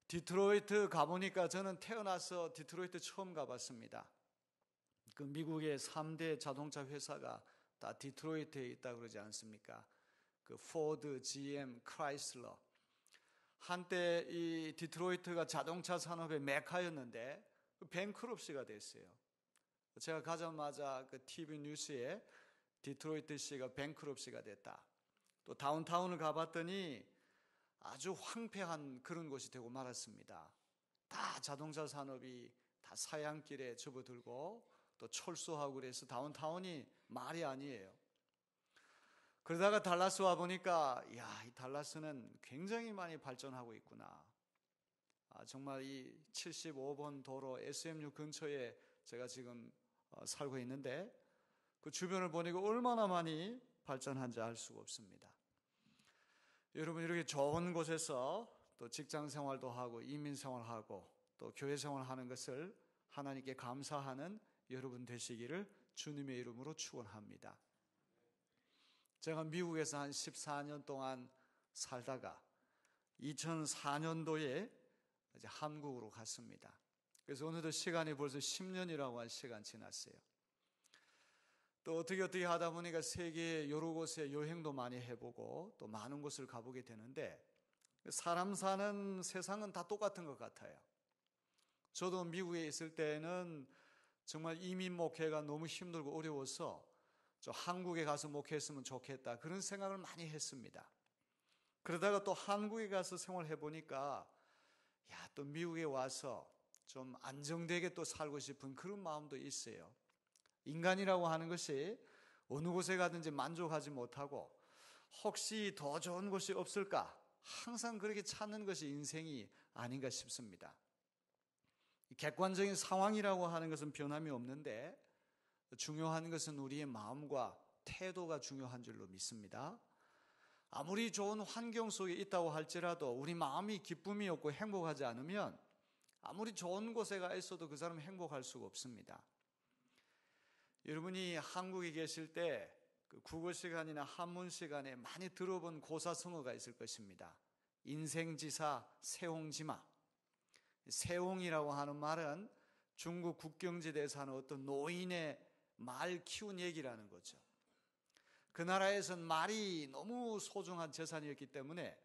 디트로이트 가보니까 저는 태어나서 디트로이트 처음 가봤습니다. 그 미국의 3대 자동차 회사가 다 디트로이트에 있다 그러지 않습니까? 그 포드, GM, 크라이슬러. 한때 이 디트로이트가 자동차 산업의 메카였는데 뱅크럽시가 됐어요. 제가 가자마자 그 TV 뉴스에 디트로이트시가 뱅크럽시가 됐다. 또 다운타운을 가봤더니 아주 황폐한 그런 곳이 되고 말았습니다. 다 자동차 산업이 다 사양길에 접어들고 또 철수하고 그래서 다운타운이 말이 아니에요. 그러다가 달라스 와 보니까 이 달라스는 굉장히 많이 발전하고 있구나. 정말 이 75번 도로 SMU 근처에 제가 지금 살고 있는데 그 주변을 보니까 얼마나 많이 발전한지 알 수가 없습니다. 여러분, 이렇게 좋은 곳에서 또 직장 생활도 하고 이민 생활하고 또 교회 생활하는 것을 하나님께 감사하는 여러분 되시기를 주님의 이름으로 축원합니다. 제가 미국에서 한 14년 동안 살다가 2004년도에 이제 한국으로 갔습니다. 그래서 오늘도 시간이 벌써 10년이라고 한 시간 지났어요. 또 어떻게 하다 보니까 세계 여러 곳에 여행도 많이 해보고 또 많은 곳을 가보게 되는데 사람 사는 세상은 다 똑같은 것 같아요. 저도 미국에 있을 때는 정말 이민 목회가 너무 힘들고 어려워서 저 한국에 가서 목회했으면 좋겠다 그런 생각을 많이 했습니다. 그러다가 또 한국에 가서 생활해 보니까 또 미국에 와서 좀 안정되게 또 살고 싶은 그런 마음도 있어요. 인간이라고 하는 것이 어느 곳에 가든지 만족하지 못하고 혹시 더 좋은 곳이 없을까? 항상 그렇게 찾는 것이 인생이 아닌가 싶습니다. 객관적인 상황이라고 하는 것은 변함이 없는데 중요한 것은 우리의 마음과 태도가 중요한 줄로 믿습니다. 아무리 좋은 환경 속에 있다고 할지라도 우리 마음이 기쁨이 없고 행복하지 않으면 아무리 좋은 곳에 가 있어도 그 사람은 행복할 수가 없습니다. 여러분이 한국에 계실 때 그 국어 시간이나 한문 시간에 많이 들어본 고사성어가 있을 것입니다. 인생지사 세옹지마. 세옹이라고 하는 말은 중국 국경지대에 사는 어떤 노인의 말 키운 얘기라는 거죠. 그 나라에선 말이 너무 소중한 재산이었기 때문에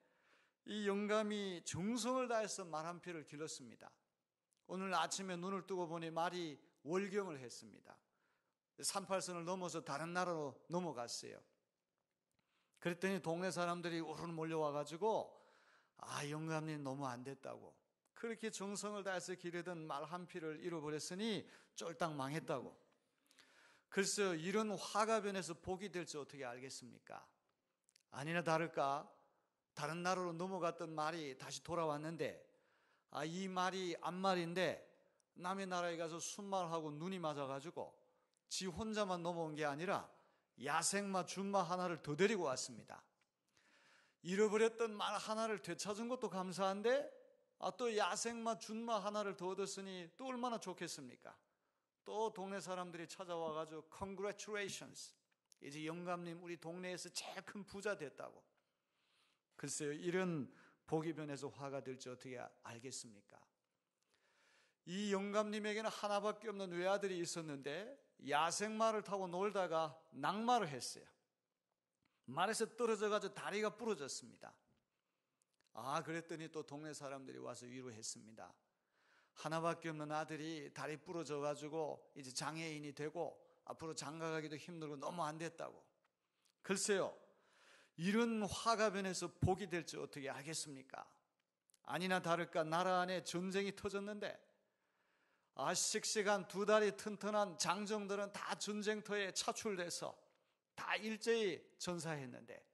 이 영감이 정성을 다해서 말 한 필을 길렀습니다. 오늘 아침에 눈을 뜨고 보니 말이 월경을 했습니다. 38선을 넘어서 다른 나라로 넘어갔어요. 그랬더니 동네 사람들이 우르르 몰려와가지고 영감님 너무 안 됐다고, 그렇게 정성을 다해서 기르던 말 한 필을 잃어버렸으니 쫄딱 망했다고. 글쎄요, 이런 화가 변해서 복이 될지 어떻게 알겠습니까? 아니나 다를까 다른 나라로 넘어갔던 말이 다시 돌아왔는데 이 말이 앞말인데 남의 나라에 가서 순말하고 눈이 맞아가지고 지 혼자만 넘어온 게 아니라 야생마, 준마 하나를 더 데리고 왔습니다. 잃어버렸던 말 하나를 되찾은 것도 감사한데 또 야생마, 준마 하나를 더 얻었으니 또 얼마나 좋겠습니까? 또 동네 사람들이 찾아와가지고 Congratulations, 이제 영감님 우리 동네에서 제일 큰 부자 됐다고. 글쎄요, 이런 복이 변해서 화가 될지 어떻게 알겠습니까? 이 영감님에게는 하나밖에 없는 외아들이 있었는데 야생마를 타고 놀다가 낙마를 했어요. 말에서 떨어져가지고 다리가 부러졌습니다. 그랬더니 또 동네 사람들이 와서 위로했습니다. 하나밖에 없는 아들이 다리 부러져가지고 이제 장애인이 되고 앞으로 장가가기도 힘들고 너무 안 됐다고. 글쎄요, 이런 화가 변해서 복이 될지 어떻게 알겠습니까? 아니나 다를까 나라 안에 전쟁이 터졌는데 씩씩한 두 다리 튼튼한 장정들은 다 전쟁터에 차출돼서 다 일제히 전사했는데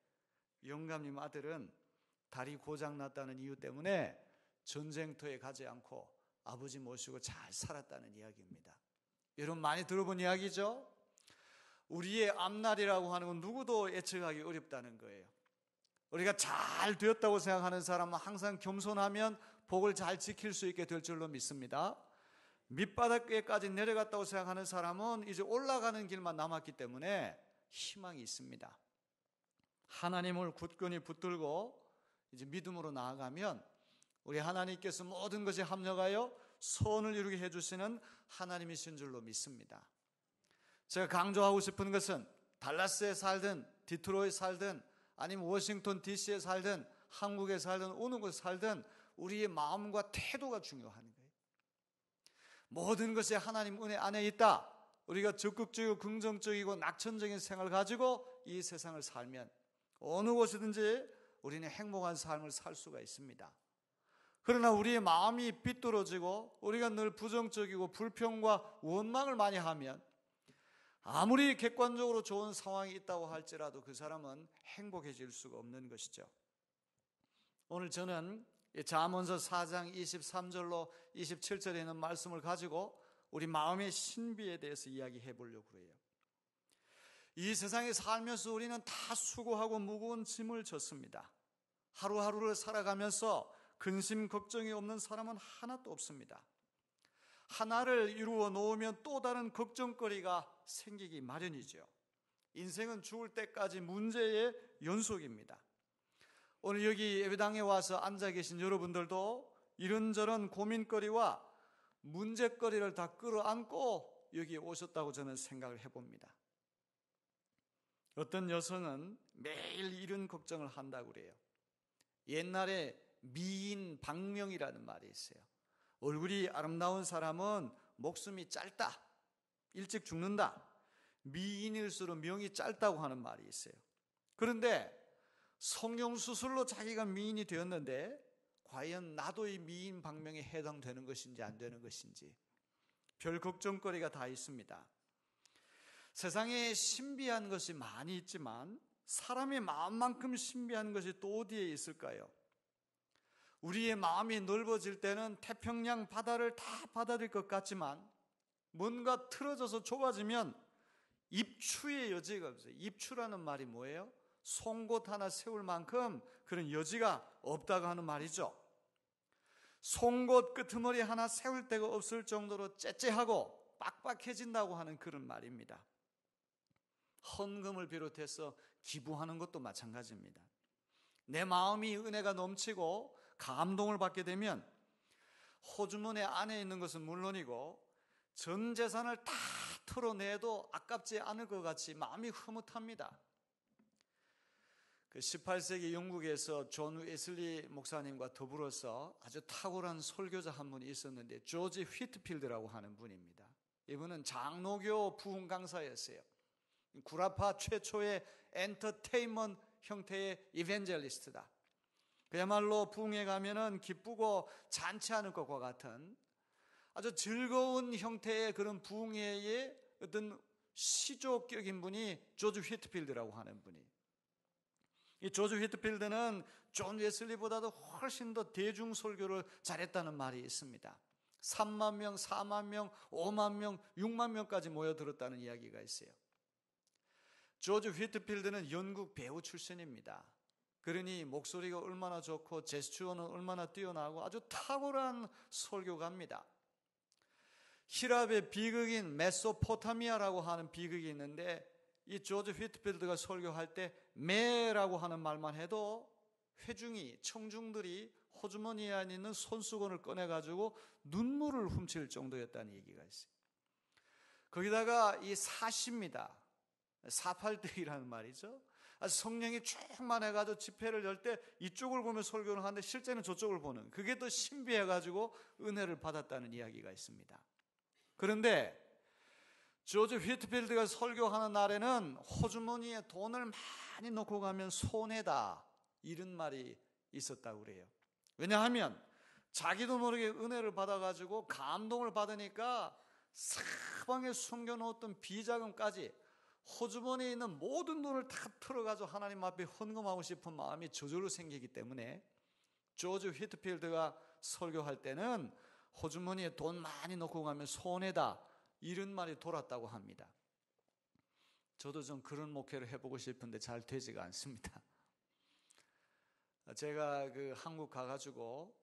영감님 아들은 다리 고장났다는 이유 때문에 전쟁터에 가지 않고 아버지 모시고 잘 살았다는 이야기입니다. 여러분 많이 들어본 이야기죠? 우리의 앞날이라고 하는 건 누구도 예측하기 어렵다는 거예요. 우리가 잘 되었다고 생각하는 사람은 항상 겸손하면 복을 잘 지킬 수 있게 될 줄로 믿습니다. 밑바닥에까지 내려갔다고 생각하는 사람은 이제 올라가는 길만 남았기 때문에 희망이 있습니다. 하나님을 굳건히 붙들고 이제 믿음으로 나아가면 우리 하나님께서 모든 것에 합력하여 선을 이루게 해주시는 하나님이신 줄로 믿습니다. 제가 강조하고 싶은 것은 달라스에 살든 디트로이트에 살든 아니면 워싱턴 DC에 살든 한국에 살든 어느 곳에 살든 우리의 마음과 태도가 중요한 거예요. 모든 것이 하나님 은혜 안에 있다. 우리가 적극적이고 긍정적이고 낙천적인 생각을 가지고 이 세상을 살면 어느 곳이든지 우리는 행복한 삶을 살 수가 있습니다. 그러나 우리의 마음이 삐뚤어지고 우리가 늘 부정적이고 불평과 원망을 많이 하면 아무리 객관적으로 좋은 상황이 있다고 할지라도 그 사람은 행복해질 수가 없는 것이죠. 오늘 저는 잠언서 4장 23절로 27절에 있는 말씀을 가지고 우리 마음의 신비에 대해서 이야기해 보려고 해요. 이 세상에 살면서 우리는 다 수고하고 무거운 짐을 졌습니다. 하루하루를 살아가면서 근심 걱정이 없는 사람은 하나도 없습니다. 하나를 이루어 놓으면 또 다른 걱정거리가 생기기 마련이죠. 인생은 죽을 때까지 문제의 연속입니다. 오늘 여기 예배당에 와서 앉아 계신 여러분들도 이런저런 고민거리와 문제거리를 다 끌어안고 여기 오셨다고 저는 생각을 해봅니다. 어떤 여성은 매일 이런 걱정을 한다고 그래요. 옛날에 미인 박명이라는 말이 있어요. 얼굴이 아름다운 사람은 목숨이 짧다, 일찍 죽는다. 미인일수록 명이 짧다고 하는 말이 있어요. 그런데 성형수술로 자기가 미인이 되었는데 과연 나도 이 미인 박명에 해당되는 것인지 안 되는 것인지 별 걱정거리가 다 있습니다. 세상에 신비한 것이 많이 있지만 사람의 마음만큼 신비한 것이 또 어디에 있을까요? 우리의 마음이 넓어질 때는 태평양 바다를 다 받아들일 것 같지만 뭔가 틀어져서 좁아지면 입추의 여지가 없어요. 입추라는 말이 뭐예요? 송곳 하나 세울 만큼 그런 여지가 없다고 하는 말이죠. 송곳 끄트머리 하나 세울 데가 없을 정도로 째째하고 빡빡해진다고 하는 그런 말입니다. 헌금을 비롯해서 기부하는 것도 마찬가지입니다. 내 마음이 은혜가 넘치고 감동을 받게 되면 호주머니 안에 있는 것은 물론이고 전 재산을 다 털어내도 아깝지 않을 것 같이 마음이 흐뭇합니다. 그 18세기 영국에서 존 웨슬리 목사님과 더불어서 아주 탁월한 설교자 한 분이 있었는데 조지 휘트필드라고 하는 분입니다. 이분은 장로교 부흥 강사였어요. 구라파 최초의 엔터테인먼트 형태의 이벤젤리스트다. 그야말로 부흥회 가면은 기쁘고 잔치하는 것과 같은 아주 즐거운 형태의 그런 부흥회의 어떤 시조격인 분이 조지 휘트필드라고 하는 분이. 이 조지 휘트필드는 존 웨슬리보다도 훨씬 더 대중 설교를 잘했다는 말이 있습니다. 3만 명, 4만 명, 5만 명, 6만 명까지 모여들었다는 이야기가 있어요. 조지 휘트필드는 영국 배우 출신입니다. 그러니 목소리가 얼마나 좋고 제스처는 얼마나 뛰어나고 아주 탁월한 설교가입니다. 히랍의 비극인 메소포타미아라고 하는 비극이 있는데 이 조지 휘트필드가 설교할 때 매라고 하는 말만 해도 회중이 청중들이 호주머니 안에 있는 손수건을 꺼내가지고 눈물을 훔칠 정도였다는 얘기가 있어요. 거기다가 이 사시입니다. 사팔대기라는 말이죠. 성령이 충만해가지고 집회를 열 때 이쪽을 보며 설교를 하는데 실제는 저쪽을 보는 그게 더 신비해가지고 은혜를 받았다는 이야기가 있습니다. 그런데 조지 휘트필드가 설교하는 날에는 호주머니에 돈을 많이 넣고 가면 손해다 이런 말이 있었다고 그래요. 왜냐하면 자기도 모르게 은혜를 받아가지고 감동을 받으니까 사방에 숨겨놓았던 비자금까지 호주머니에 있는 모든 돈을 다 털어가지고 하나님 앞에 헌금하고 싶은 마음이 저절로 생기기 때문에 조지 휘트필드가 설교할 때는 호주머니에 돈 많이 넣고 가면 손해다 이런 말이 돌았다고 합니다. 저도 좀 그런 목회를 해보고 싶은데 잘 되지가 않습니다. 제가 한국 가가지고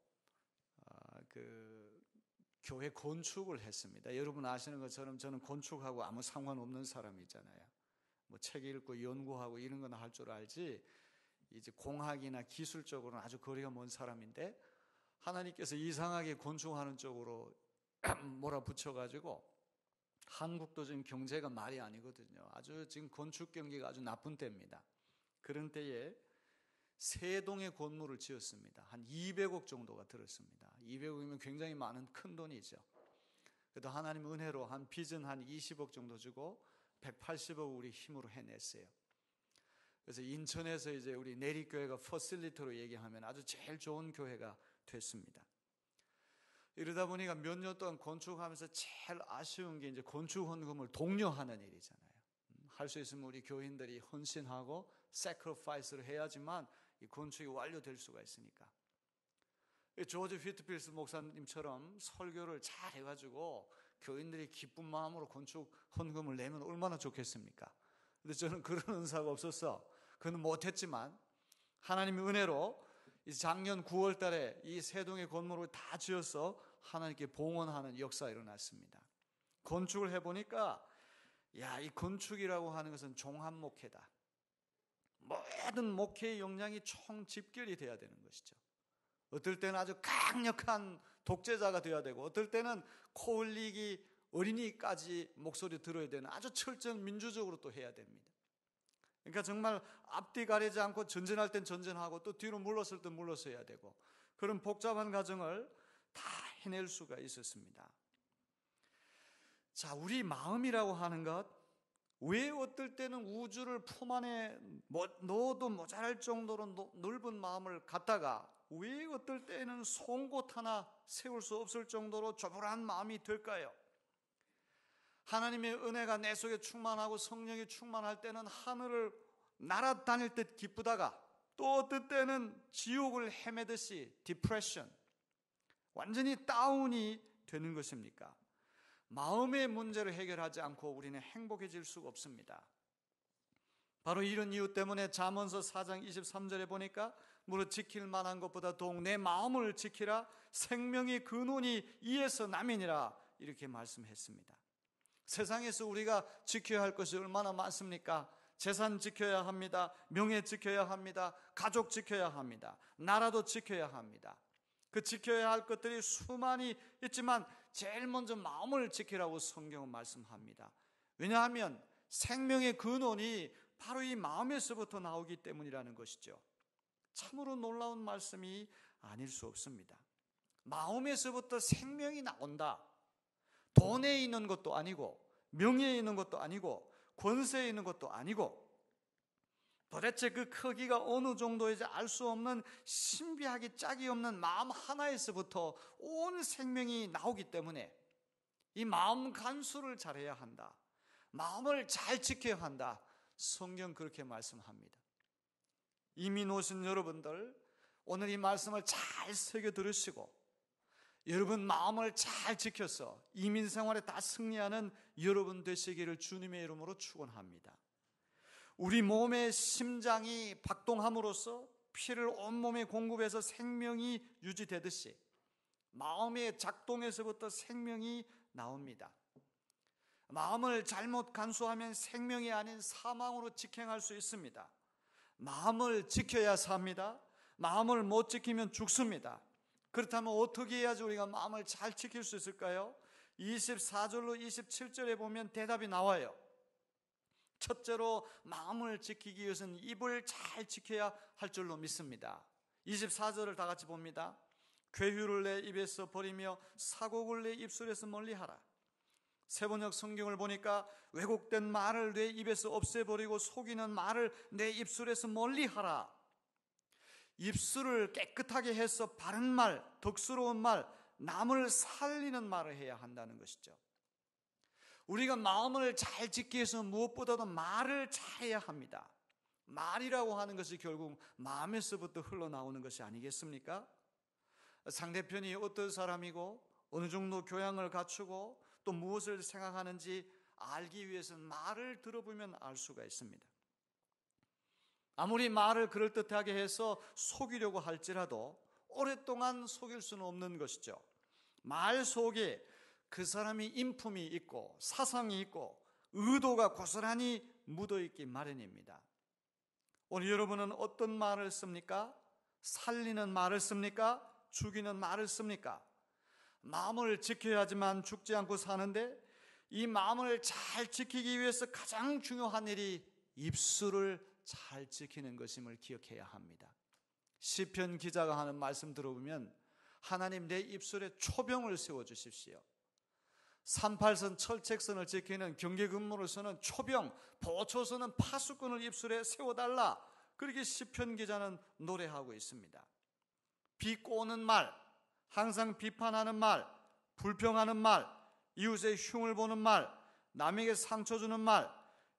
교회 건축을 했습니다. 여러분 아시는 것처럼 저는 건축하고 아무 상관없는 사람이잖아요. 뭐 책 읽고 연구하고 이런 거나 할 줄 알지 이제 공학이나 기술적으로는 아주 거리가 먼 사람인데 하나님께서 이상하게 건축하는 쪽으로 몰아붙여가지고 한국도 지금 경제가 말이 아니거든요. 아주 지금 건축 경기가 아주 나쁜 때입니다. 그런 때에 세 동의 건물을 지었습니다. 한 200억 정도가 들었습니다. 200억이면 굉장히 많은 큰 돈이죠. 그래도 하나님 은혜로 한 빚은 한 20억 정도 주고 180억 우리 힘으로 해냈어요. 그래서 인천에서 이제 우리 내리교회가 퍼실리티로 얘기하면 아주 제일 좋은 교회가 됐습니다. 이러다 보니까 몇 년 동안 건축하면서 제일 아쉬운 게 이제 건축 헌금을 독려하는 일이잖아요. 할 수 있으면 우리 교인들이 헌신하고 sacrifice를 해야지만 이 건축이 완료될 수가 있으니까. 조지 휘트필스 목사님처럼 설교를 잘 해가지고 교인들이 기쁜 마음으로 건축 헌금을 내면 얼마나 좋겠습니까? 근데 저는 그런 은사가 없어서 그는 못했지만 하나님의 은혜로 작년 9월 달에 이 세 동의 건물을 다 지어서 하나님께 봉헌하는 역사가 일어났습니다. 건축을 해보니까 이 건축이라고 하는 것은 종합목회다. 모든 목회의 역량이 총집결이 돼야 되는 것이죠. 어떨 때는 아주 강력한 독재자가 되어야 되고 어떨 때는 코 흘리기 어린이까지 목소리 들어야 되는 아주 철저한 민주적으로 또 해야 됩니다. 그러니까 정말 앞뒤 가리지 않고 전진할 땐 전진하고 또 뒤로 물러설 땐 물러서야 되고 그런 복잡한 과정을 다 해낼 수가 있었습니다. 자, 우리 마음이라고 하는 것, 왜 어떨 때는 우주를 품 안에 넣어도 모자랄 정도로 넓은 마음을 갖다가 왜 어떨 때는 송곳 하나 세울 수 없을 정도로 조불한 마음이 될까요? 하나님의 은혜가 내 속에 충만하고 성령이 충만할 때는 하늘을 날아다닐 듯 기쁘다가 또 어떨 때는 지옥을 헤매듯이 디프레션, 완전히 다운이 되는 것입니까? 마음의 문제를 해결하지 않고 우리는 행복해질 수가 없습니다. 바로 이런 이유 때문에 잠언서 4장 23절에 보니까 무릇 지킬 만한 것보다 더욱 내 마음을 지키라 생명의 근원이 이에서 남이니라 이렇게 말씀했습니다. 세상에서 우리가 지켜야 할 것이 얼마나 많습니까? 재산 지켜야 합니다. 명예 지켜야 합니다. 가족 지켜야 합니다. 나라도 지켜야 합니다. 그 지켜야 할 것들이 수많이 있지만 제일 먼저 마음을 지키라고 성경은 말씀합니다. 왜냐하면 생명의 근원이 바로 이 마음에서부터 나오기 때문이라는 것이죠. 참으로 놀라운 말씀이 아닐 수 없습니다. 마음에서부터 생명이 나온다. 돈에 있는 것도 아니고 명예에 있는 것도 아니고 권세에 있는 것도 아니고 도대체 그 크기가 어느 정도인지 알 수 없는 신비하기 짝이 없는 마음 하나에서부터 온 생명이 나오기 때문에 이 마음 간수를 잘해야 한다. 마음을 잘 지켜야 한다. 성경 그렇게 말씀합니다. 이민 오신 여러분들 오늘 이 말씀을 잘 새겨 들으시고 여러분 마음을 잘 지켜서 이민 생활에 다 승리하는 여러분 되시기를 주님의 이름으로 축원합니다. 우리 몸의 심장이 박동함으로써 피를 온몸에 공급해서 생명이 유지되듯이 마음의 작동에서부터 생명이 나옵니다. 마음을 잘못 간수하면 생명이 아닌 사망으로 직행할 수 있습니다. 마음을 지켜야 삽니다. 마음을 못 지키면 죽습니다. 그렇다면 어떻게 해야지 우리가 마음을 잘 지킬 수 있을까요? 24절로 27절에 보면 대답이 나와요. 첫째로 마음을 지키기 위해서는 입을 잘 지켜야 할 줄로 믿습니다. 24절을 다 같이 봅니다. 괴휴를 내 입에서 버리며 사곡을 내 입술에서 멀리하라. 세번역 성경을 보니까 왜곡된 말을 내 입에서 없애버리고 속이는 말을 내 입술에서 멀리하라. 입술을 깨끗하게 해서 바른 말, 덕스러운 말, 남을 살리는 말을 해야 한다는 것이죠. 우리가 마음을 잘 지키기 위해서 무엇보다도 말을 잘해야 합니다. 말이라고 하는 것이 결국 마음에서부터 흘러나오는 것이 아니겠습니까? 상대편이 어떤 사람이고 어느 정도 교양을 갖추고 또 무엇을 생각하는지 알기 위해서는 말을 들어보면 알 수가 있습니다. 아무리 말을 그럴듯하게 해서 속이려고 할지라도 오랫동안 속일 수는 없는 것이죠. 말 속에 그 사람이 인품이 있고 사상이 있고 의도가 고스란히 묻어있기 마련입니다. 오늘 여러분은 어떤 말을 씁니까? 살리는 말을 씁니까? 죽이는 말을 씁니까? 마음을 지켜야지만 죽지 않고 사는데 이 마음을 잘 지키기 위해서 가장 중요한 일이 입술을 잘 지키는 것임을 기억해야 합니다. 시편 기자가 하는 말씀 들어보면 하나님 내 입술에 초병을 세워주십시오. 38선 철책선을 지키는 경계근무로서는 초병, 보초서는 파수꾼을 입술에 세워달라. 그렇게 시편 기자는 노래하고 있습니다. 비꼬는 말, 항상 비판하는 말, 불평하는 말, 이웃의 흉을 보는 말, 남에게 상처 주는 말,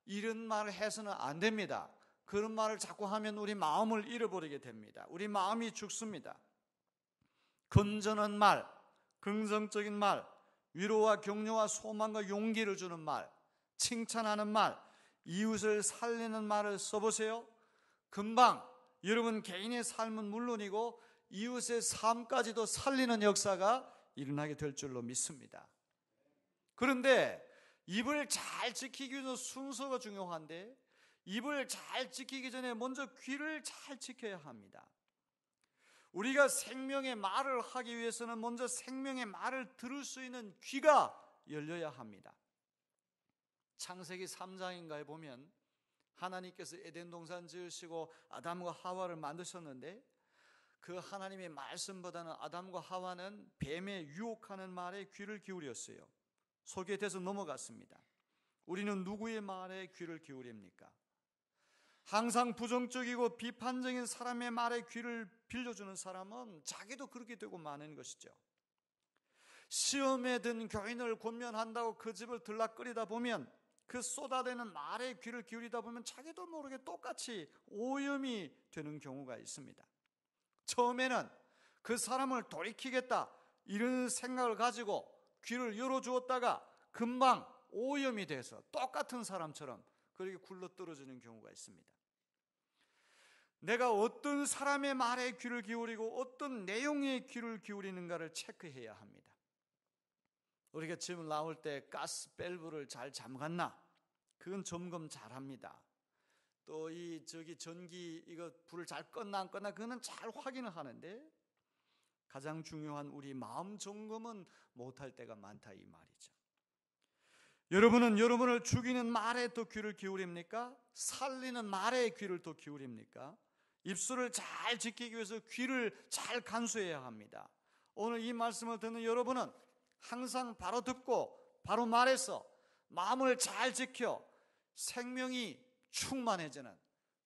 이런 말을 해서는 안 됩니다. 그런 말을 자꾸 하면 우리 마음을 잃어버리게 됩니다. 우리 마음이 죽습니다. 건전한 말, 긍정적인 말, 위로와 격려와 소망과 용기를 주는 말, 칭찬하는 말, 이웃을 살리는 말을 써보세요. 금방 여러분 개인의 삶은 물론이고 이웃의 삶까지도 살리는 역사가 일어나게 될 줄로 믿습니다. 그런데 입을 잘 지키기 위해서 순서가 중요한데 입을 잘 지키기 전에 먼저 귀를 잘 지켜야 합니다. 우리가 생명의 말을 하기 위해서는 먼저 생명의 말을 들을 수 있는 귀가 열려야 합니다. 창세기 3장인가에 보면 하나님께서 에덴 동산 지으시고 아담과 하와를 만드셨는데 그 하나님의 말씀보다는 아담과 하와는 뱀의 유혹하는 말에 귀를 기울였어요. 소개돼서 넘어갔습니다. 우리는 누구의 말에 귀를 기울입니까? 항상 부정적이고 비판적인 사람의 말에 귀를 빌려주는 사람은 자기도 그렇게 되고 마는 것이죠. 시험에 든 교인을 권면한다고 그 집을 들락거리다 보면 그 쏟아대는 말에 귀를 기울이다 보면 자기도 모르게 똑같이 오염이 되는 경우가 있습니다. 처음에는 그 사람을 돌이키겠다 이런 생각을 가지고 귀를 열어주었다가 금방 오염이 돼서 똑같은 사람처럼 그렇게 굴러떨어지는 경우가 있습니다. 내가 어떤 사람의 말에 귀를 기울이고 어떤 내용에 귀를 기울이는가를 체크해야 합니다. 우리가 집을 나올 때 가스 밸브를 잘 잠갔나? 그건 점검 잘 합니다. 또 전기 이거 불을 잘 껐나 안 껐나 그거는 잘 확인을 하는데 가장 중요한 우리 마음 점검은 못할 때가 많다 이 말이죠. 여러분은 여러분을 죽이는 말에 더 귀를 기울입니까? 살리는 말에 귀를 더 기울입니까? 입술을 잘 지키기 위해서 귀를 잘 간수해야 합니다. 오늘 이 말씀을 듣는 여러분은 항상 바로 듣고 바로 말해서 마음을 잘 지켜 생명이 충만해지는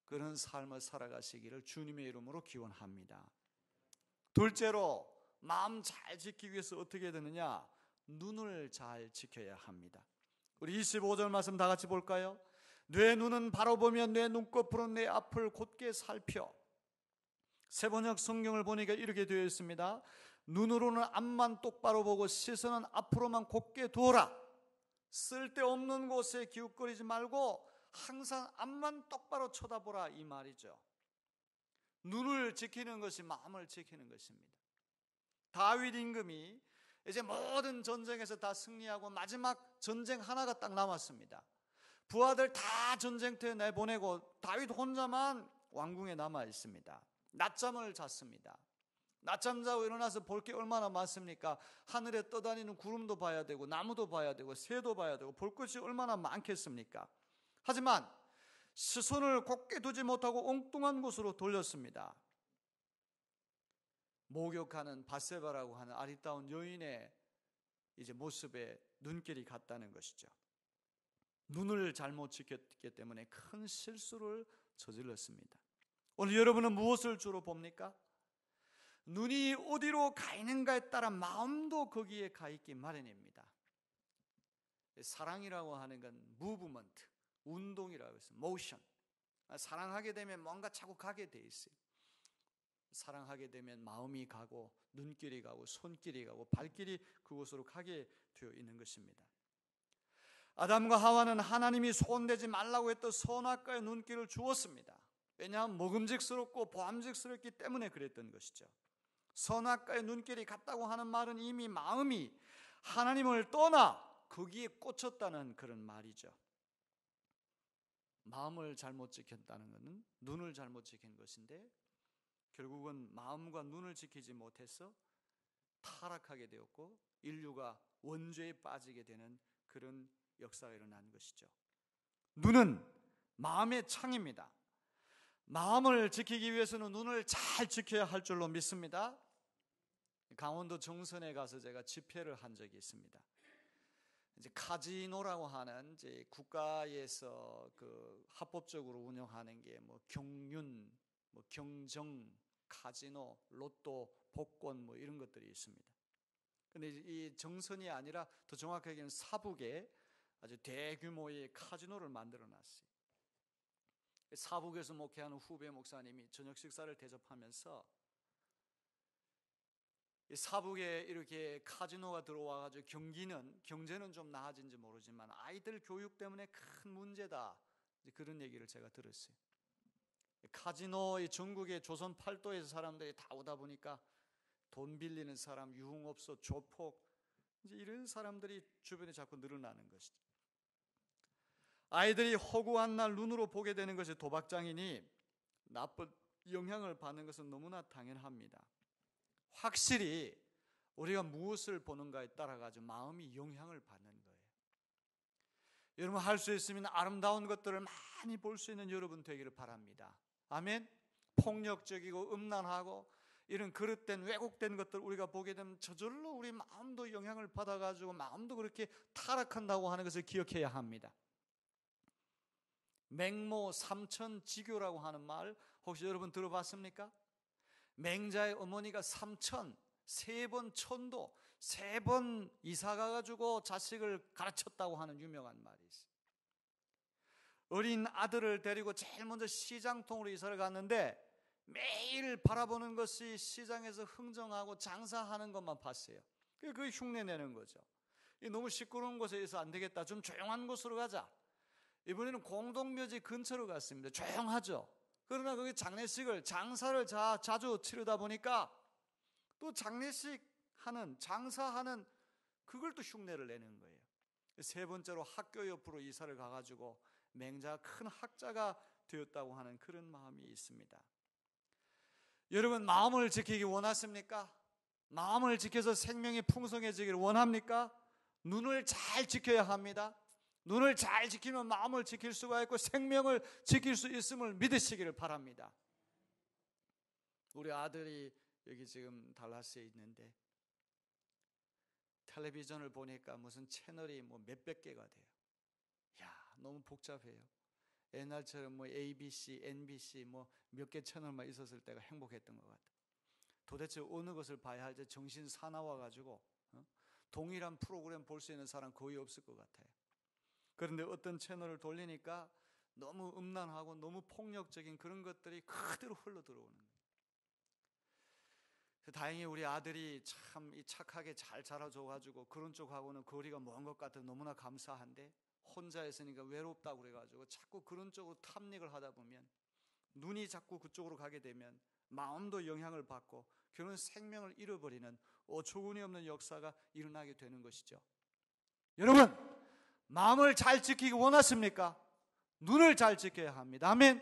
그런 삶을 살아가시기를 주님의 이름으로 기원합니다. 둘째로 마음 잘 지키기 위해서 어떻게 되느냐? 눈을 잘 지켜야 합니다. 우리 25절 말씀 다 같이 볼까요? 내 눈은 바로 보면 내 눈꺼풀은 내 앞을 곧게 살펴. 세번역 성경을 보니까 이렇게 되어 있습니다. 눈으로는 앞만 똑바로 보고 시선은 앞으로만 곧게 두어라. 쓸데없는 곳에 기웃거리지 말고 항상 앞만 똑바로 쳐다보라 이 말이죠. 눈을 지키는 것이 마음을 지키는 것입니다. 다윗 임금이 이제 모든 전쟁에서 다 승리하고 마지막 전쟁 하나가 딱 남았습니다. 부하들 다 전쟁터에 내보내고 다윗 혼자만 왕궁에 남아 있습니다. 낮잠을 잤습니다. 낮잠 자고 일어나서 볼 게 얼마나 많습니까? 하늘에 떠다니는 구름도 봐야 되고 나무도 봐야 되고 새도 봐야 되고 볼 것이 얼마나 많겠습니까? 하지만 시선을 곧게 두지 못하고 엉뚱한 곳으로 돌렸습니다. 목욕하는 밧세바라고 하는 아리따운 여인의 이제 모습에 눈길이 갔다는 것이죠. 눈을 잘못 지켰기 때문에 큰 실수를 저질렀습니다. 오늘 여러분은 무엇을 주로 봅니까? 눈이 어디로 가 있는가에 따라 마음도 거기에 가 있기 마련입니다. 사랑이라고 하는 건 무브먼트, 운동이라고 해서 모션. 사랑하게 되면 뭔가 자꾸 가게 돼 있어요. 사랑하게 되면 마음이 가고 눈길이 가고 손길이 가고 발길이 그곳으로 가게 되어 있는 것입니다. 아담과 하와는 하나님이 손대지 말라고 했던 선악과의 눈길을 주었습니다. 왜냐하면 먹음직스럽고 보암직스럽기 때문에 그랬던 것이죠. 선악과의 눈길이 갔다고 하는 말은 이미 마음이 하나님을 떠나 거기에 꽂혔다는 그런 말이죠. 마음을 잘못 지켰다는 것은 눈을 잘못 지킨 것인데 결국은 마음과 눈을 지키지 못해서 타락하게 되었고 인류가 원죄에 빠지게 되는 그런 역사가 일어난 것이죠. 눈은 마음의 창입니다. 마음을 지키기 위해서는 눈을 잘 지켜야 할 줄로 믿습니다. 강원도 정선에 가서 제가 집회를 한 적이 있습니다. 이제 카지노라고 하는 이제 국가에서 그 합법적으로 운영하는 게 뭐 경륜, 뭐 경정, 카지노, 로또, 복권 뭐 이런 것들이 있습니다. 근데 이 정선이 아니라 더 정확하게는 사북에 아주 대규모의 카지노를 만들어 놨어요. 사북에서 목회하는 후배 목사님이 저녁 식사를 대접하면서 사북에 이렇게 카지노가 들어와가지고 경제는 좀 나아진지 모르지만 아이들 교육 때문에 큰 문제다, 그런 얘기를 제가 들었어요. 카지노의 전국의 조선 팔도에서 사람들이 다 오다 보니까 돈 빌리는 사람, 유흥업소, 조폭, 이제 이런 사람들이 주변에 자꾸 늘어나는 것이죠. 아이들이 허구한 날 눈으로 보게 되는 것이 도박장이니 나쁜 영향을 받는 것은 너무나 당연합니다. 확실히 우리가 무엇을 보는가에 따라 가지고 마음이 영향을 받는 거예요. 여러분, 할 수 있으면 아름다운 것들을 많이 볼 수 있는 여러분 되기를 바랍니다. 아멘. 폭력적이고 음란하고 이런 그릇된 왜곡된 것들 우리가 보게 되면 저절로 우리 마음도 영향을 받아가지고 마음도 그렇게 타락한다고 하는 것을 기억해야 합니다. 맹모 삼천지교라고 하는 말 혹시 여러분 들어봤습니까? 맹자의 어머니가 삼천, 3번 천도, 3번 이사 가가지고 자식을 가르쳤다고 하는 유명한 말이 있어요. 어린 아들을 데리고 제일 먼저 시장통으로 이사를 갔는데 매일 바라보는 것이 시장에서 흥정하고 장사하는 것만 봤어요. 그게 흉내 내는 거죠. 너무 시끄러운 곳에 있어 안 되겠다, 좀 조용한 곳으로 가자. 이번에는 공동묘지 근처로 갔습니다. 조용하죠. 그러나 거기 장사를 자주 치르다 보니까 또 장례식 하는, 장사하는 그걸 또 흉내를 내는 거예요. 3번째로 학교 옆으로 이사를 가가지고 맹자가 큰 학자가 되었다고 하는 그런 마음이 있습니다. 여러분, 마음을 지키기 원하십니까? 마음을 지켜서 생명이 풍성해지기를 원합니까? 눈을 잘 지켜야 합니다. 눈을 잘 지키면 마음을 지킬 수가 있고 생명을 지킬 수 있음을 믿으시기를 바랍니다. 우리 아들이 여기 지금 달라스에 있는데 텔레비전을 보니까 무슨 채널이 뭐 몇백 개가 돼요. 야, 너무 복잡해요. 옛날처럼 뭐 ABC, NBC 뭐 몇 개 채널만 있었을 때가 행복했던 것 같아요. 도대체 어느 것을 봐야 할지 정신 사나워 가지고 동일한 프로그램 볼 수 있는 사람 거의 없을 것 같아요. 그런데 어떤 채널을 돌리니까 너무 음란하고 너무 폭력적인 그런 것들이 그대로 흘러 들어오는 거예요. 다행히 우리 아들이 참 착하게 잘 자라줘가지고 그런 쪽하고는 거리가 먼 것 같아 너무나 감사한데, 혼자 있으니까 외롭다고 그래가지고 자꾸 그런 쪽으로 탐닉을 하다 보면 눈이 자꾸 그쪽으로 가게 되면 마음도 영향을 받고 결국은 생명을 잃어버리는 어처구니 없는 역사가 일어나게 되는 것이죠. 여러분, 마음을 잘 지키기 원하십니까? 눈을 잘 지켜야 합니다. 아멘.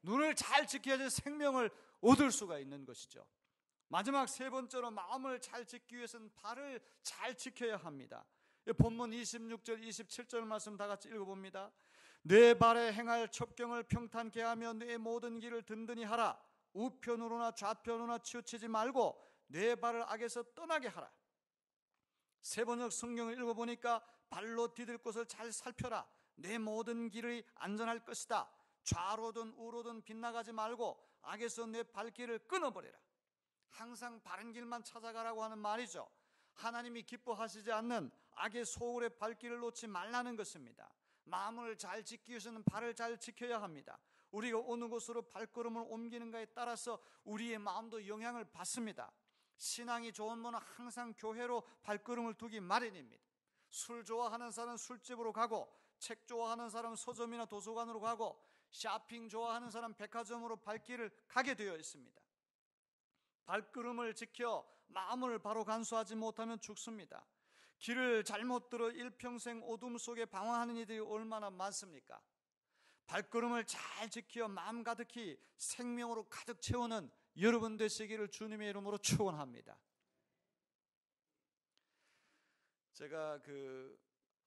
눈을 잘 지켜야지 생명을 얻을 수가 있는 것이죠. 마지막 3번째로 마음을 잘 지키기 위해서는 발을 잘 지켜야 합니다. 본문 26절 27절 말씀 다 같이 읽어봅니다. 내 발에 행할 첩경을 평탄케 하며 내 모든 길을 든든히 하라. 우편으로나 좌편으로나 치우치지 말고 내 발을 악에서 떠나게 하라. 세번역 성경을 읽어보니까 발로 디딜 곳을 잘 살펴라. 내 모든 길이 안전할 것이다. 좌로든 우로든 빗나가지 말고 악에서 내 발길을 끊어버려라. 항상 바른 길만 찾아가라고 하는 말이죠. 하나님이 기뻐하시지 않는 악의 소울의 발길을 놓지 말라는 것입니다. 마음을 잘 지키기 위해서는 발을 잘 지켜야 합니다. 우리가 어느 곳으로 발걸음을 옮기는가에 따라서 우리의 마음도 영향을 받습니다. 신앙이 좋은 분은 항상 교회로 발걸음을 두기 마련입니다. 술 좋아하는 사람은 술집으로 가고, 책 좋아하는 사람은 서점이나 도서관으로 가고, 쇼핑 좋아하는 사람은 백화점으로 발길을 가게 되어 있습니다. 발걸음을 지켜 마음을 바로 간수하지 못하면 죽습니다. 길을 잘못 들어 일평생 어둠 속에 방황하는 이들이 얼마나 많습니까? 발걸음을 잘 지켜 마음 가득히 생명으로 가득 채우는 여러분 되시기를 주님의 이름으로 축원합니다. 제가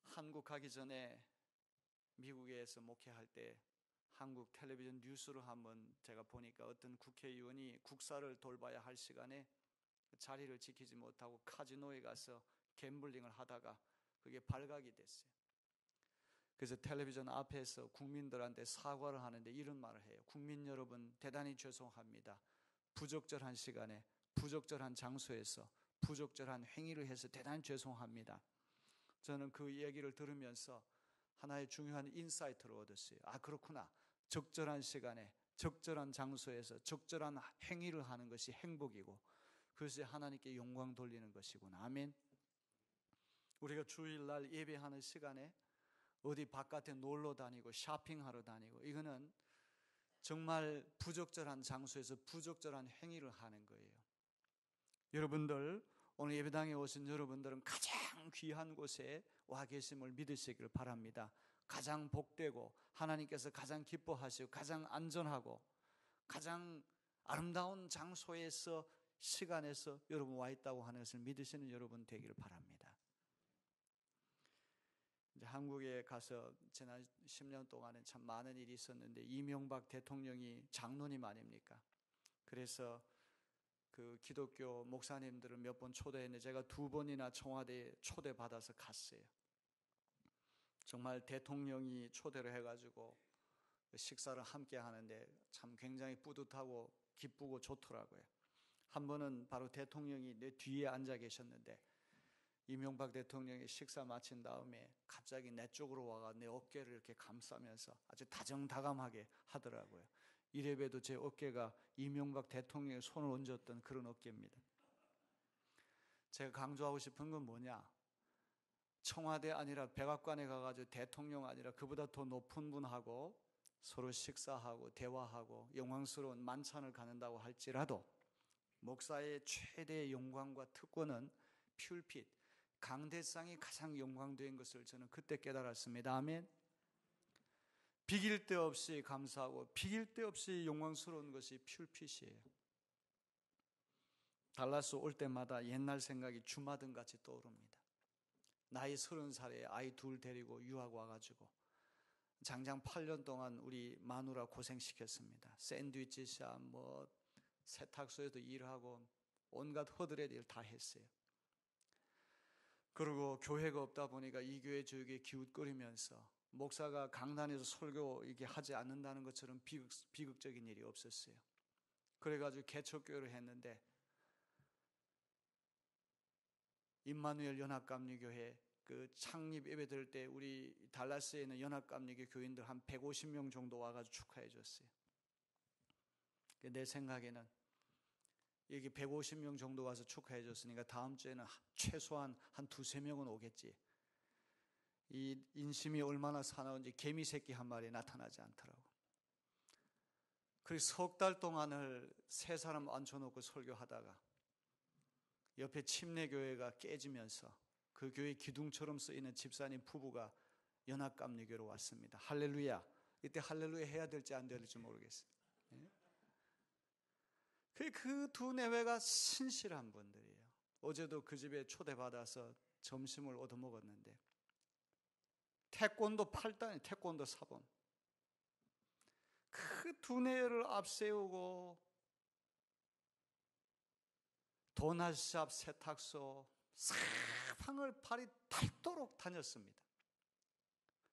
한국 가기 전에 미국에서 목회할 때 한국 텔레비전 뉴스로 한번 제가 보니까 어떤 국회의원이 국사를 돌봐야 할 시간에 자리를 지키지 못하고 카지노에 가서 갬블링을 하다가 그게 발각이 됐어요. 그래서 텔레비전 앞에서 국민들한테 사과를 하는데 이런 말을 해요. 국민 여러분, 대단히 죄송합니다. 부적절한 시간에 부적절한 장소에서 부적절한 행위를 해서 대단히 죄송합니다. 저는 그 얘기를 들으면서 하나의 중요한 인사이트를 얻었어요. 아, 그렇구나. 적절한 시간에 적절한 장소에서 적절한 행위를 하는 것이 행복이고 그것이 하나님께 영광 돌리는 것이구나. 아멘. 우리가 주일날 예배하는 시간에 어디 바깥에 놀러 다니고 쇼핑하러 다니고 이거는 정말 부적절한 장소에서 부적절한 행위를 하는 거예요. 여러분들, 오늘 예배당에 오신 여러분들은 가장 귀한 곳에 와 계심을 믿으시길 바랍니다. 가장 복되고 하나님께서 가장 기뻐하시고 가장 안전하고 가장 아름다운 장소에서 시간에서 여러분 와 있다고 하는 것을 믿으시는 여러분 되기를 바랍니다. 이제 한국에 가서 지난 10년 동안은 참 많은 일이 있었는데 이명박 대통령이 장로님 아닙니까? 그래서 그 기독교 목사님들을 몇 번 초대했는데 제가 2번이나 청와대에 초대받아서 갔어요. 정말 대통령이 초대를 해가지고 식사를 함께 하는데 참 굉장히 뿌듯하고 기쁘고 좋더라고요. 한 번은 바로 대통령이 내 뒤에 앉아 계셨는데 이명박 대통령이 식사 마친 다음에 갑자기 내 쪽으로 와가 내 어깨를 이렇게 감싸면서 아주 다정다감하게 하더라고요. 이래봬도 제 어깨가 이명박 대통령의 손을 얹었던 그런 어깨입니다. 제가 강조하고 싶은 건 뭐냐? 청와대 아니라 백악관에 가가지고 대통령 아니라 그보다 더 높은 분하고 서로 식사하고 대화하고 영광스러운 만찬을 갖는다고 할지라도 목사의 최대의 영광과 특권은 퓰핏, 강대상이 가장 영광된 것을 저는 그때 깨달았습니다. 아멘. 비길 데 없이 감사하고 비길 데 없이 영광스러운 것이 퓰핏이에요. 달라스 올 때마다 옛날 생각이 주마등같이 떠오릅니다. 나이 30살에 아이 2 데리고 유학 와가지고 장장 8년 동안 우리 마누라 고생시켰습니다. 샌드위치샵, 세탁소에도 일하고 온갖 허드렛 일 다 했어요. 그리고 교회가 없다 보니까 이 교회 저 교회 기웃거리면서 목사가 강단에서 설교 이게 하지 않는다는 것처럼 비극적인 일이 없었어요. 그래가지고 개척교회를 했는데 임마누엘 연합감리교회 그 창립 예배 드릴 때 우리 달라스에 있는 연합감리교 교인들 한 150명 정도 와가지고 축하해 줬어요. 내 생각에는 여기 150명 정도 와서 축하해 줬으니까 다음 주에는 최소한 한 2-3명은 오겠지. 이 인심이 얼마나 사나운지 개미 새끼 한 마리 나타나지 않더라고. 그래서 석 달 동안을 3사람 앉혀놓고 설교하다가 옆에 침례교회가 깨지면서 그 교회 기둥처럼 쓰이는 집사님 부부가 연합감리교로 왔습니다. 할렐루야. 이때 할렐루야 해야 될지 안 될지 모르겠어요. 그 2 내외가 신실한 분들이에요. 어제도 그 집에 초대받아서 점심을 얻어먹었는데 태권도 8단, 태권도 사범. 그 2 내외를 앞세우고 도넛샵, 세탁소, 사방을 발이 닳도록 다녔습니다.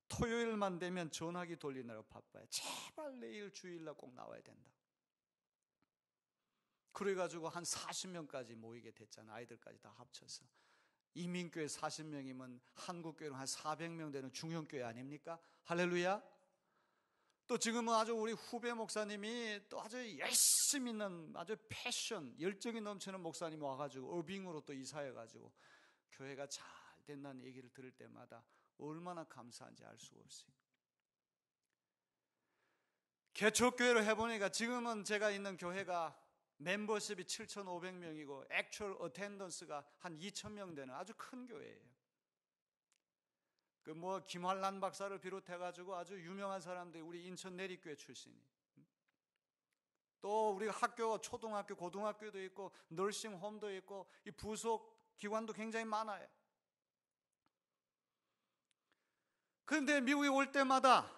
토요일만 되면 전화기 돌리느라 바빠요. 제발 내일 주일날 꼭 나와야 된다. 그래가지고 한 40명까지 모이게 됐잖아요. 아이들까지 다 합쳐서. 이민교회 40명이면 한국교회는 한 400명 되는 중형교회 아닙니까? 할렐루야. 또 지금은 아주 우리 후배 목사님이 또 아주 열심히 있는 아주 패션, 열정이 넘치는 목사님이 와가지고 어빙으로 또 이사해가지고 교회가 잘 된다는 얘기를 들을 때마다 얼마나 감사한지 알 수가 없어요. 개척교회를 해보니까 지금은 제가 있는 교회가 멤버십이 7,500명이고 액츄얼 어텐던스가 한 2,000명 되는 아주 큰 교회예요. 김환란 박사를 비롯해가지고 아주 유명한 사람들이 우리 인천 내립교회 출신이 또 우리가 학교, 초등학교, 고등학교도 있고 너싱홈도 있고 이 부속 기관도 굉장히 많아요. 그런데 미국에 올 때마다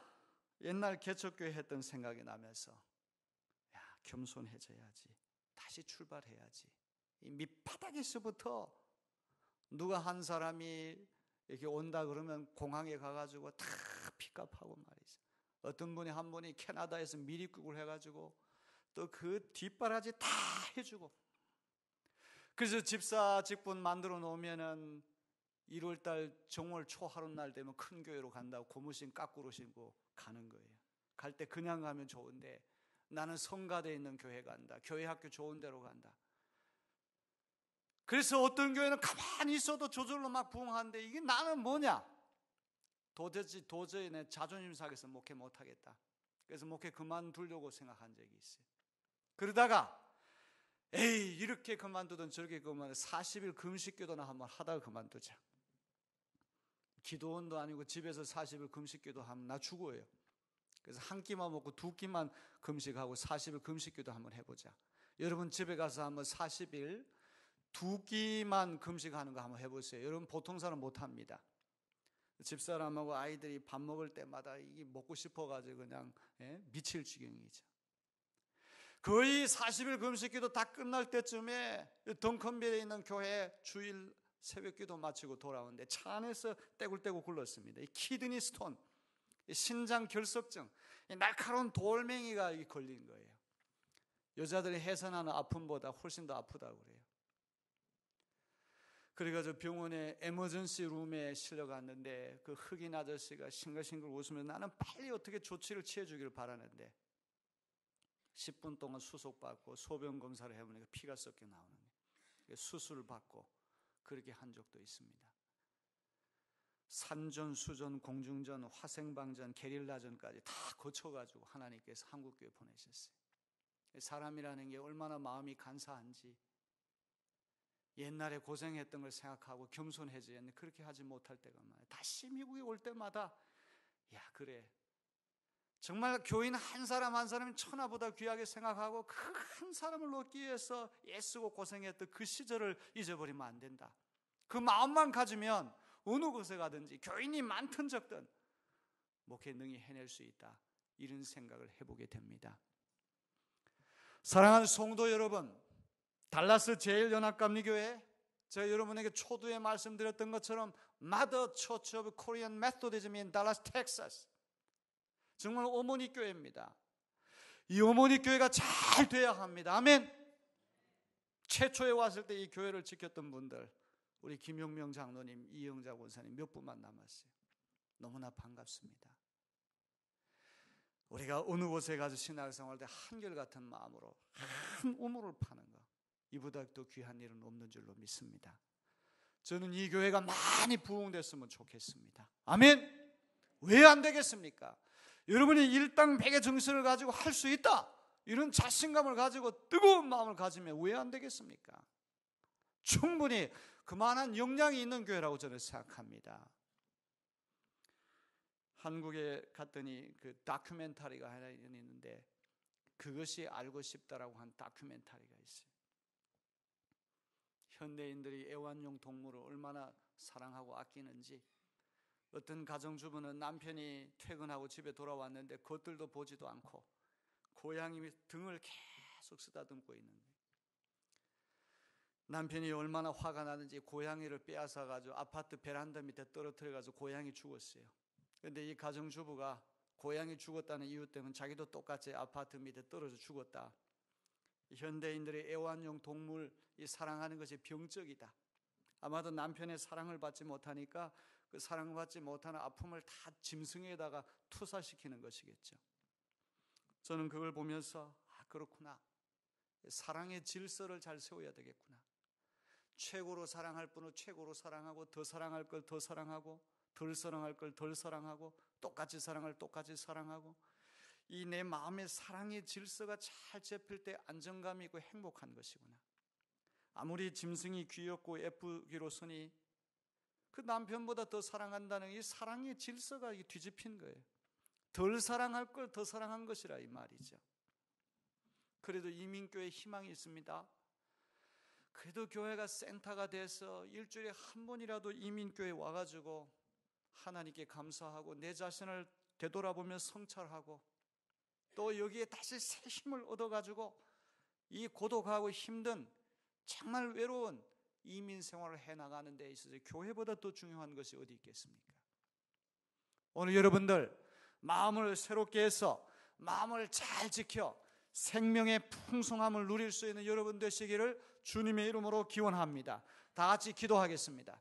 옛날 개척교회 했던 생각이 나면서 겸손해져야지, 다시 출발해야지. 이 밑바닥에서부터 누가 한 사람이 이렇게 온다 그러면 공항에 가가지고 다 픽업하고 말이죠. 어떤 분이 한 분이 캐나다에서 미리국을 해가지고 또 그 뒷바라지 다 해주고, 그래서 집사 직분 만들어 놓으면은 1월달 정월 초하루 날 되면 큰 교회로 간다고 고무신 까꾸로 신고 가는 거예요. 갈 때 그냥 가면 좋은데 나는 성가대에 있는 교회 간다, 교회 학교 좋은 데로 간다. 그래서 어떤 교회는 가만히 있어도 저절로 막 부흥하는데 이게 나는 뭐냐? 도저히 내 자존심 상해서 목회 못하겠다. 그래서 목회 그만두려고 생각한 적이 있어요. 그러다가 에이, 이렇게 그만두든 저렇게 그만두든 40일 금식기도나 한번 하다가 그만두자. 기도원도 아니고 집에서 40일 금식기도 하면 나 죽어요. 그래서 한 끼만 먹고 두 끼만 금식하고 40일 금식기도 한번 해보자. 여러분 집에 가서 한번 40일 두 끼만 금식하는 거 한번 해보세요. 여러분 보통 사람 못합니다. 집사람하고 아이들이 밥 먹을 때마다 이게 먹고 싶어가지고 그냥 미칠 지경이죠. 거의 40일 금식기도 다 끝날 때쯤에 덩컨빌에 있는 교회 주일 새벽기도 마치고 돌아오는데 차 안에서 떼굴떼굴 굴렀습니다. 이 키드니 스톤, 신장 결석증, 날카로운 돌멩이가 걸린 거예요. 여자들이 해산하는 아픔보다 훨씬 더 아프다고 그래요. 그래가지고 병원에 에머전시 룸에 실려갔는데 그 흑인 아저씨가 싱글싱글 웃으면서 나는 빨리 어떻게 조치를 취해주기를 바라는데 10분 동안 수속받고 소변 검사를 해보니까 피가 섞여 나오는 거예요. 수술을 받고 그렇게 한 적도 있습니다. 산전, 수전, 공중전, 화생방전, 게릴라전까지 다 거쳐가지고 하나님께서 한국교회 보내셨어요. 사람이라는 게 얼마나 마음이 간사한지 옛날에 고생했던 걸 생각하고 겸손해져야 했는데 그렇게 하지 못할 때가 많아요. 다시 미국에 올 때마다 그래, 정말 교인 한 사람 한 사람이 천하보다 귀하게 생각하고 그 한 사람을 얻기 위해서 애쓰고 고생했던 그 시절을 잊어버리면 안 된다. 그 마음만 가지면 어느 곳에 가든지 교인이 많든 적든 목회 능히 해낼 수 있다, 이런 생각을 해보게 됩니다. 사랑하는 성도 여러분, 달라스 제일연합감리교회, 제가 여러분에게 초두에 말씀드렸던 것처럼 Mother Church of Korean Methodism in Dallas, Texas, 정말 어머니 교회입니다. 이 어머니 교회가 잘 돼야 합니다. 아멘. 최초에 왔을 때 이 교회를 지켰던 분들, 우리 김용명 장로님, 이영자 권사님 몇 분만 남았어요. 너무나 반갑습니다. 우리가 어느 곳에 가서 신앙생활 때 한결같은 마음으로 한 우물을 파는 거, 이보다 더 귀한 일은 없는 줄로 믿습니다. 저는 이 교회가 많이 부흥됐으면 좋겠습니다. 아멘. 왜 안 되겠습니까? 여러분이 일당백의 정신을 가지고 할 수 있다, 이런 자신감을 가지고 뜨거운 마음을 가지면 왜 안 되겠습니까? 충분히 그만한 역량이 있는 교회라고 저는 생각합니다. 한국에 갔더니 그 다큐멘터리가 하나 있는데 그것이 알고 싶다라고 한 다큐멘터리가 있어요. 현대인들이 애완용 동물을 얼마나 사랑하고 아끼는지, 어떤 가정주부는 남편이 퇴근하고 집에 돌아왔는데 겉들도 보지도 않고 고양이 등을 계속 쓰다듬고 있는 거예요. 남편이 얼마나 화가 나는지 고양이를 빼앗아가지고 아파트 베란다 밑에 떨어뜨려가지고 고양이 죽었어요. 그런데 이 가정주부가 고양이 죽었다는 이유 때문에 자기도 똑같이 아파트 밑에 떨어져 죽었다. 현대인들의 애완용 동물 사랑하는 것이 병적이다. 아마도 남편의 사랑을 받지 못하니까 그 사랑받지 못하는 아픔을 다 짐승에다가 투사시키는 것이겠죠. 저는 그걸 보면서 그렇구나, 사랑의 질서를 잘 세워야 되겠구나. 최고로 사랑할 분을 최고로 사랑하고, 더 사랑할 걸 더 사랑하고, 덜 사랑할 걸 덜 사랑하고, 똑같이 사랑할 똑같이 사랑하고, 이 내 마음의 사랑의 질서가 잘 잡힐 때 안정감이 있고 행복한 것이구나. 아무리 짐승이 귀엽고 예쁘기로서니 그 남편보다 더 사랑한다는 이 사랑의 질서가 뒤집힌 거예요. 덜 사랑할 걸 더 사랑한 것이라 이 말이죠. 그래도 이민교회 희망이 있습니다. 그래도 교회가 센터가 돼서 일주일에 한 번이라도 이민교회 와가지고 하나님께 감사하고 내 자신을 되돌아보며 성찰하고 또 여기에 다시 새 힘을 얻어가지고 이 고독하고 힘든 정말 외로운 이민 생활을 해나가는 데 있어서 교회보다 더 중요한 것이 어디 있겠습니까? 오늘 여러분들 마음을 새롭게 해서 마음을 잘 지켜 생명의 풍성함을 누릴 수 있는 여러분 되시기를 주님의 이름으로 기원합니다. 다 같이 기도하겠습니다.